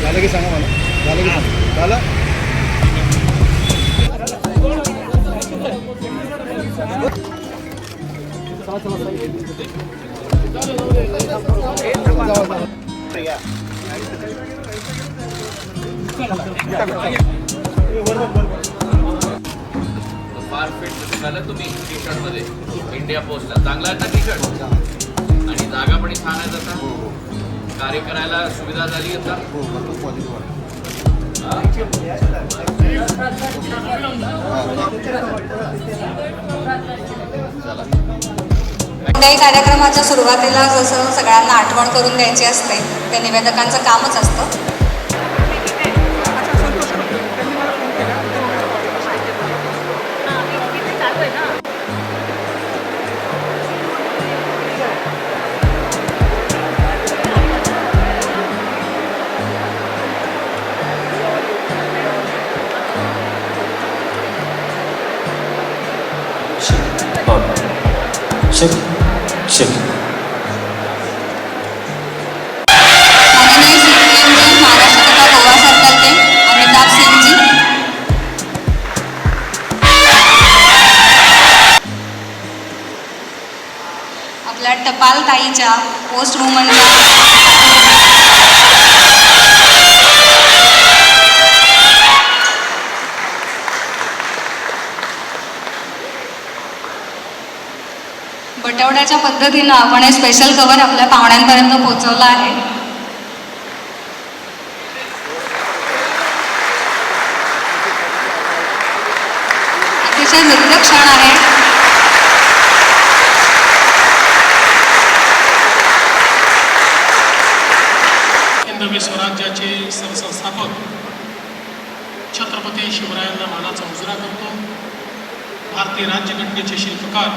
झालं की सांगा मला. झालं की सांगा. झालं. फार फिट झालं तुम्ही टी शर्ट मध्ये इंडिया पोस्टला. चांगला आहे ना टी शर्ट. आणि जागा पण छान आहे तसा. कार्य करायला सुविधा झाली आता. कोणत्याही कार्यक्रमाच्या सुरुवातीला जसं सगळ्यांना आठवण करून द्यायची असते, ते निवेदकांचं कामच असतं. माननीय CM जी, महाराष्ट्र तथा गोवा सरकारचे अमिताभ सिंगजी, आपल्या टपाल ताईच्या, पोस्ट वुमनच्या, बटवड्याच्या पद्धतीनं आपण हे स्पेशल कव्हर आपल्या पाहुण्यांपर्यंत पोहोचवलं आहे. अतिशय नृत्य क्षण आहे. हिंदवी स्वराज्याचे सरसंस्थापक छत्रपती शिवरायांना मानाचा मुजरा करतो. भारतीय राज्यघटनेचे शिल्पकार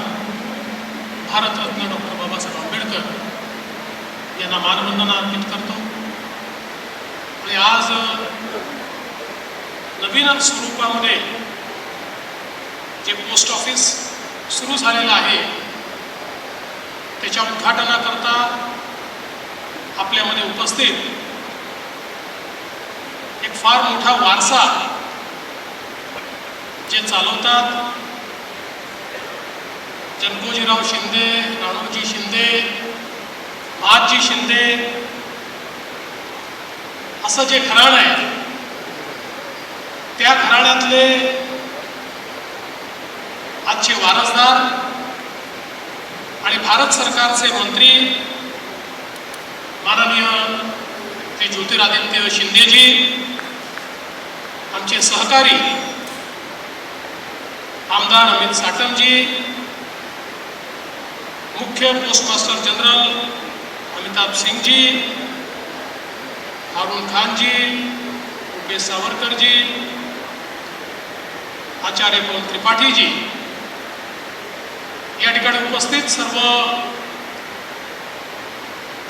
भारतरत्न डॉक्टर बाबासाहेब आंबेडकर यांना मानवंदना अर्पित करतो. आणि आज नवीन स्वरूपामध्ये जे पोस्ट ऑफिस सुरू झालेलं आहे त्याच्या उद्घाटनाकरता आपल्यामध्ये उपस्थित एक फार मोठा वारसा जे चालवतात जनकोजीराव शिंदे, राणोजी शिंदे, महादजी शिंदे असं जे घराणं आहे त्या घराण्यातले आजचे वारसदार आणि भारत सरकारचे मंत्री माननीय श्री ज्योतिरादित्य शिंदेजी, आमचे सहकारी आमदार अमित साटमजी, मुख्य पोस्टमास्टर जनरल अमिताभ सिंगजी, हारून खानजी, उपेश सावरकरजी, आचार्य पवन त्रिपाठीजी, या ठिकाणी उपस्थित सर्व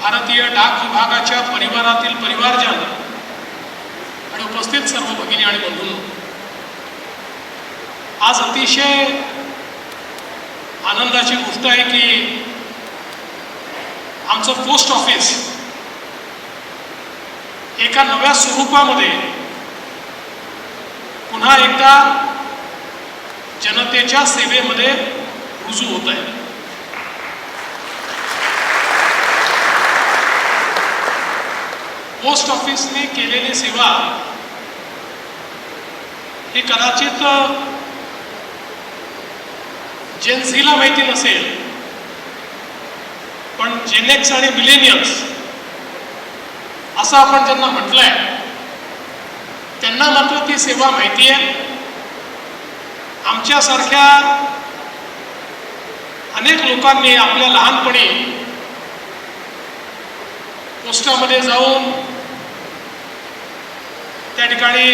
भारतीय डाक विभागाच्या परिवारातील परिवारजन आणि उपस्थित सर्व भगिनी आणि बंधूंनो, आज अतिशय आनंदाची गोष्ट आहे की आमचं पोस्ट ऑफिस एका नव्या स्वरूपामध्ये पुन्हा एकदा जनतेच्या सेवेमध्ये रुजू होत आहे. पोस्ट ऑफिसने केलेली सेवा ही कदाचित जेनझीला माहिती नसेल, पण जेनेक्स आणि मिलेनियल्स असं आपण ज्यांना म्हटलंय त्यांना मात्र ती सेवा माहिती आहे. आमच्यासारख्या अनेक लोकांनी आपल्या लहानपणी पोस्टामध्ये जाऊन त्या ठिकाणी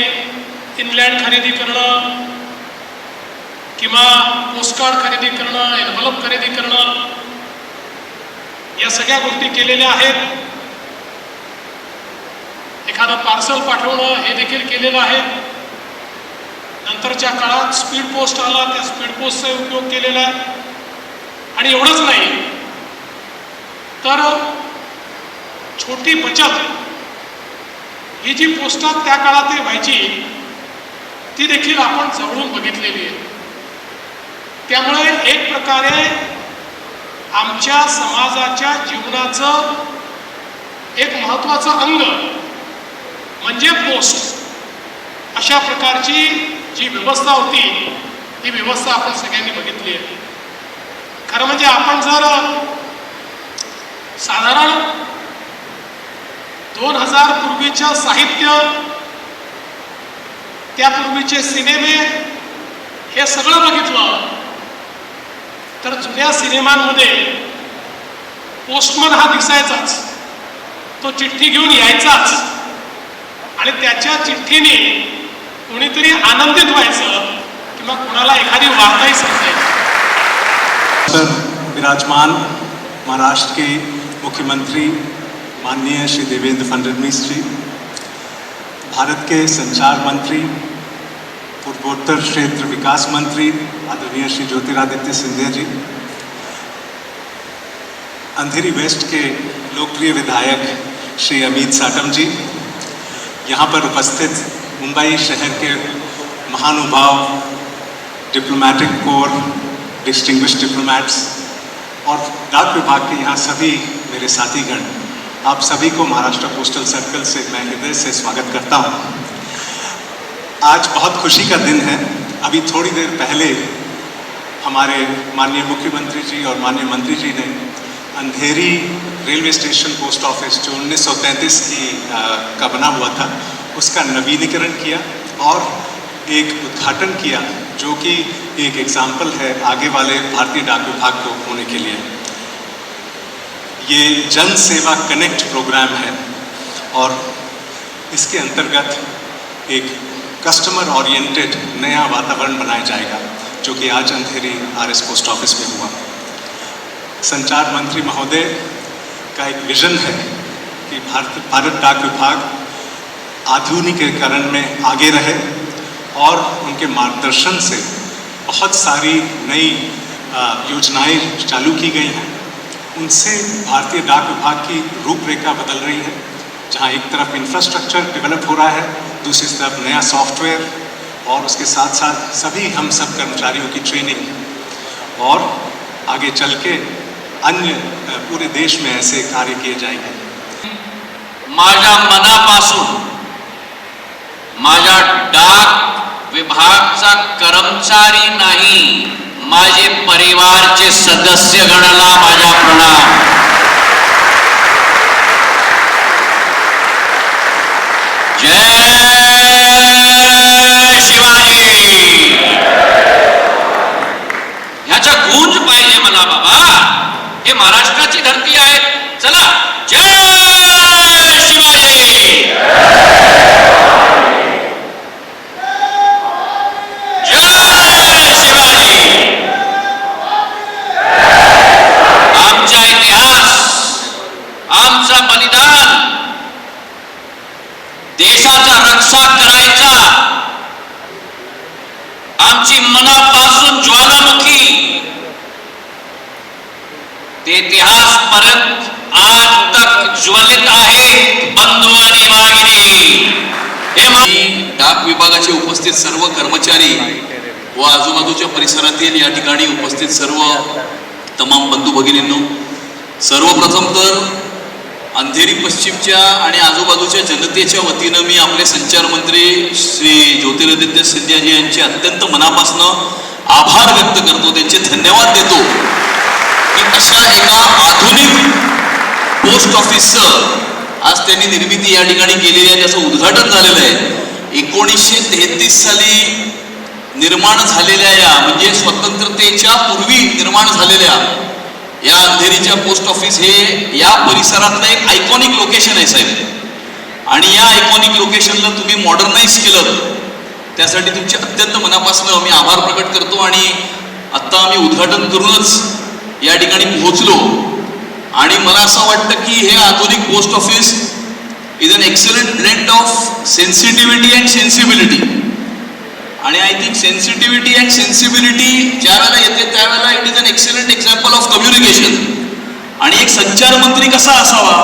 इनलँड खरेदी करणं किंवा पोस्टकार्ड खरेदी करणं, एनव्हलप खरेदी करणं, या सगळ्या गोष्टी केलेल्या आहेत. एखादं पार्सल पाठवणं हे देखील केलेलं आहे. नंतरच्या काळात स्पीड पोस्ट आला, त्या स्पीड पोस्टचा उपयोग केलेला आहे. आणि एवढंच नाही तर छोटी बचत ही जी पोस्टात त्या काळात व्हायची ती देखील आपण जवळून बघितलेली आहे. त्यामुळे एक प्रकारे आमच्या समाजाच्या जीवनाचं एक महत्त्वाचं अंग म्हणजे पोस्ट अशा प्रकारची जी व्यवस्था होती ती व्यवस्था आपण सगळ्यांनी बघितली आहे. खरं म्हणजे आपण जर साधारण 2000 पूर्वीचं साहित्य, त्यापूर्वीचे सिनेमे हे सगळं बघितलं तर जुन्या सिनेमांमध्ये पोस्टमन हा दिसायचाच, तो चिठ्ठी घेऊन यायचाच आणि त्याच्या चिठ्ठीने कोणीतरी आनंदित व्हायचं किंवा कोणाला एखादी वार्ताही समजायची. विराजमान महाराष्ट्र के मुख्यमंत्री माननीय श्री देवेंद्र फडणवीस जी, भारत के संचार मंत्री, पूर्वोत्तर क्षेत्र विकास मंत्री आदरणीय श्री ज्योतिरादित्य सिंधिया जी, अंधेरी वेस्ट के लोकप्रिय विधायक श्री अमित साटम जी, यहाँ पर उपस्थित मुंबई शहर के महानुभाव, डिप्लोमेटिक कोर, डिस्टिंग्विश्ड डिप्लोमैट्स और डाक विभाग के यहाँ सभी मेरे साथीगण, आप सभी को महाराष्ट्र पोस्टल सर्कल से मैं हृदय से स्वागत करता हूँ. आज बहुत खुशी का दिन है. अभी थोड़ी देर पहले हमारे माननीय मुख्यमंत्री जी और माननीय मंत्री जी ने Andheri railway station post office जो 1933 का बना हुआ था उसका नवीनीकरण किया और एक उद्घाटन किया, जो कि एक एग्जाम्पल है आगे वाले भारतीय डाक विभाग को होने के लिए. ये जन सेवा कनेक्ट प्रोग्राम है और इसके अंतर्गत एक कस्टमर ओरिएंटेड नया वातावरण बनाया जाएगा, जो कि आज अंधेरी आरएस पोस्ट ऑफिस में हुआ. संचार मंत्री महोदय का एक विजन है कि भारत डाक विभाग आधुनिकीकरण में आगे रहे और उनके मार्गदर्शन से बहुत सारी नई योजनाएं चालू की गई हैं. उनसे भारतीय डाक विभाग की रूपरेखा बदल रही है, जहां एक तरफ इंफ्रास्ट्रक्चर डेवलप हो रहा है, दूसरी तरफ नया सॉफ्टवेयर और उसके साथ साथ सभी हम सब कर्मचारियों की ट्रेनिंग और आगे चल के अन्य पूरे देश में ऐसे कार्य किए जाएंगे. माझ्या मनापासून माझ्या डाक विभागचा कर्मचारी नाही, माझे परिवारचे सदस्य गणाला माझा प्रणाम. जय शिवाजी. ह्याचा गूंज पाहिजे मला बाबा. हे महाराष्ट्राची धरती आहे. चला, जय शिवाजी. जय शिवाजी. आमचा इतिहास, आमचं बलिदान, देशाचा रक्षा करायचा, आमची मनापासून ज्वालामुखी ते इतिहास परत आज तक ज्वलित आहे. बंधू आणि भगिनी, हे डाक विभागाचे उपस्थित सर्व कर्मचारी व आजूबाजूच्या परिसरातील या ठिकाणी उपस्थित सर्व तमाम बंधू भगिनींनो, सर्वप्रथम तर अंधेरी पश्चिमच्या आणि आजूबाजूच्या जनतेच्या वतीनं मी आपले संचार मंत्री श्री ज्योतिरादित्य सिंधियाजी यांचे अत्यंत मनापासून आभार व्यक्त करतो, त्यांचे धन्यवाद देतो की अशा एका आधुनिक पोस्ट ऑफिसचं आज त्यांनी निर्मिती या ठिकाणी केलेली आहे, त्याचं उद्घाटन झालेलं आहे. 1933 साली निर्माण झालेल्या या म्हणजे स्वतंत्रतेच्या पूर्वी निर्माण झालेल्या या अंधेरीच्या पोस्ट ऑफिस हे या परिसरातलं एक आयकॉनिक लोकेशन आहे साहेब. आणि या आयकॉनिक लोकेशनला तुम्ही मॉडर्नाइज केलं, त्यासाठी तुमचे अत्यंत मनापासून मी आभार प्रकट करतो. आणि आत्ता आम्ही उद्घाटन करूनच या ठिकाणी पोहोचलो आणि मला असं वाटतं की हे आधुनिक post office is an excellent blend of sensitivity and sensibility. आणि I think sensitivity and sensibility ज्या वेळेला येते त्यावेळेला it is an excellent example of communication. आणि एक संचार मंत्री कसा असावा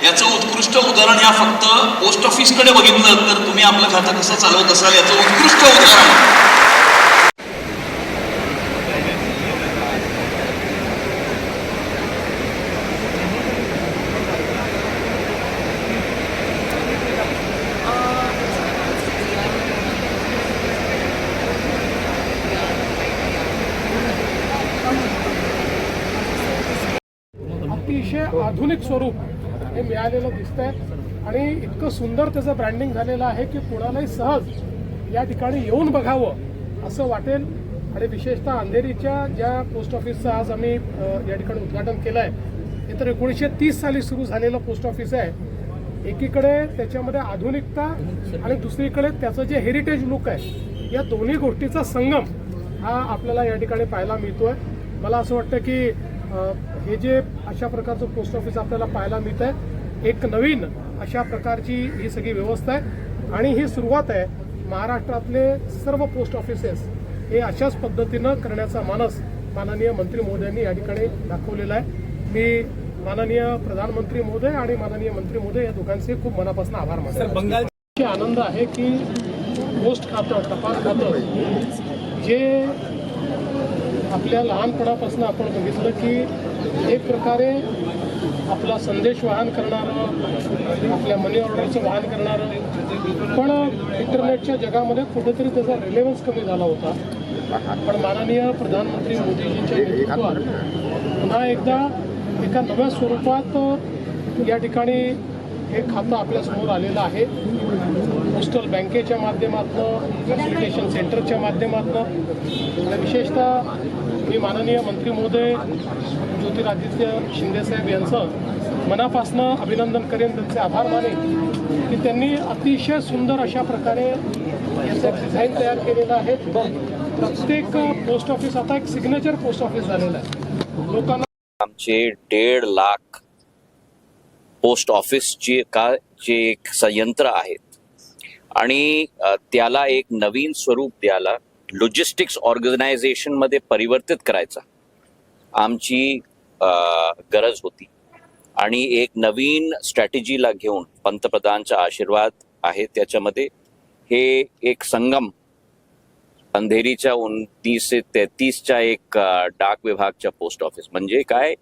याचं उत्कृष्ट उदाहरण ह्या फक्त पोस्ट ऑफिसकडे बघितलं तर तुम्ही आपलं खातं कसं चालवत असाल याचं उत्कृष्ट उदाहरण. अतिशय आधुनिक स्वरूप हे मिळालेलं दिसतंय आणि इतकं सुंदर त्याचं ब्रँडिंग झालेलं आहे की कुणालाही सहज या ठिकाणी येऊन बघावं असं वाटेल. आणि विशेषतः अंधेरीच्या ज्या पोस्ट ऑफिसचं आज आम्ही या ठिकाणी उद्घाटन केलं आहे हे तर 1930 साली सुरू झालेलं पोस्ट ऑफिस आहे. एकीकडे त्याच्यामध्ये आधुनिकता आणि दुसरीकडे त्याचं जे हेरिटेज लुक आहे या दोन्ही गोष्टीचा संगम हा आपल्याला या ठिकाणी पाहायला मिळतोय. मला असं वाटतं की हे जे अशा प्रकारचं पोस्ट ऑफिस आपल्याला पाहायला मिळत आहे एक नवीन अशा प्रकारची ही सगळी व्यवस्था आहे आणि ही सुरुवात आहे. महाराष्ट्रातले सर्व पोस्ट ऑफिसेस हे अशाच पद्धतीनं करण्याचा मानस माननीय मंत्री महोदयांनी या ठिकाणी दाखवलेला आहे. मी माननीय प्रधानमंत्री महोदय आणि माननीय मंत्री महोदय या दोघांचे खूप मनापासून आभार मानतो. आनंद आहे की पोस्ट खातं टपाल खातं जे आपल्या लहानपणापासून आपण बघितलं की एक प्रकारे आपला संदेश वाहन करणारं आपल्या मनी ऑर्डरचं वाहन करणारं पण इंटरनेटच्या जगामध्ये कुठेतरी त्याचा रिलेव्हन्स कमी झाला होता. पण माननीय प्रधानमंत्री मोदीजींच्या नेतृत्वात पुन्हा एकदा एका नव्या स्वरूपात या ठिकाणी हे खातं आपल्यासमोर आलेलं आहे. पोस्टल बँकेच्या माध्यमातून फॅसिलिटेशन सेंटरच्या माध्यमातून आणि विशेषतः मी माननीय मंत्री महोदय ज्योतिरादित्य शिंदेसाहेब यांचं मनापासनं अभिनंदन करेन, त्यांचे आभार मानेन की त्यांनी अतिशय सुंदर अशा प्रकारे याचं डिझाईन तयार केलेलं आहे. प्रत्येक पोस्ट ऑफिस आता एक सिग्नेचर पोस्ट ऑफिस झालेलं आहे. लोकांना आमचे 1.5 लाख पोस्ट ऑफिसचे जे एक संयंत्र आहेत आणि त्याला एक नवीन स्वरूप द्यायला लॉजिस्टिक्स ऑर्गनायझेशनमध्ये परिवर्तित करायचा आमची गरज होती. आणि एक नवीन स्ट्रॅटेजीला घेऊन पंतप्रधानचा आशीर्वाद आहे त्याच्यामध्ये हे एक संगम अंधेरीच्या 29 ते 33च्या एक डाक विभागच्या पोस्ट ऑफिस म्हणजे काय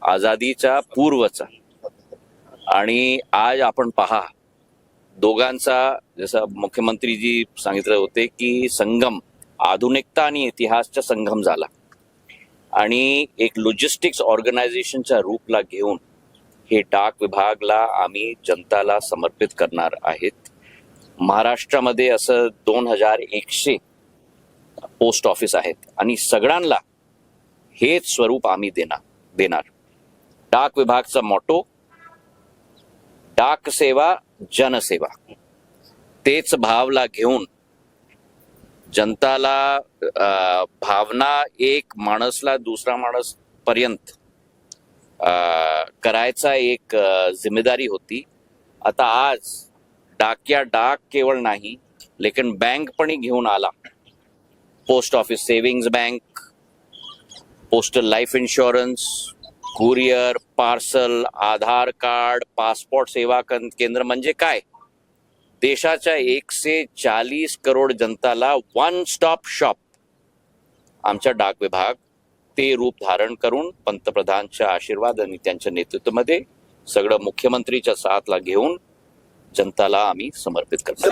आझादीच्या पूर्वचा आणि आज आपण पहा दोघांचा जसं मुख्यमंत्रीजी सांगितले होते की संगम आधुनिकता आणि इतिहासचा संगम झाला आणि एक लॉजिस्टिक्स ऑर्गनायझेशनच्या रूपला घेऊन हे डाक विभागला आम्ही जनताला समर्पित करणार आहेत. महाराष्ट्रामध्ये असं 2100 पोस्ट ऑफिस आहेत आणि सगळ्यांना हेच स्वरूप आम्ही देणार. डाक विभागचा मोटो डाक सेवा जनसेवा तेच भावला घेऊन जनताला भावना एक माणसला दुसरा माणस पर्यंत करायचा एक जिम्मेदारी होती. आता आज डाकिया डाक केवळ नाही लेकिन बँक पण घेऊन आला. Post office savings bank, postal life insurance, courier, parcel, Aadhaar card, passport सेवा केंद्र म्हणजे काय देशाच्या 140 करोड जनताला वन स्टॉप शॉप आमचा डाक विभाग ते रूप धारण करून पंतप्रधानच्या आशीर्वाद आणि त्यांच्या नेतृत्वामध्ये सगळं मुख्यमंत्रीच्या साथला घेऊन जनताला आम्ही समर्पित करतो.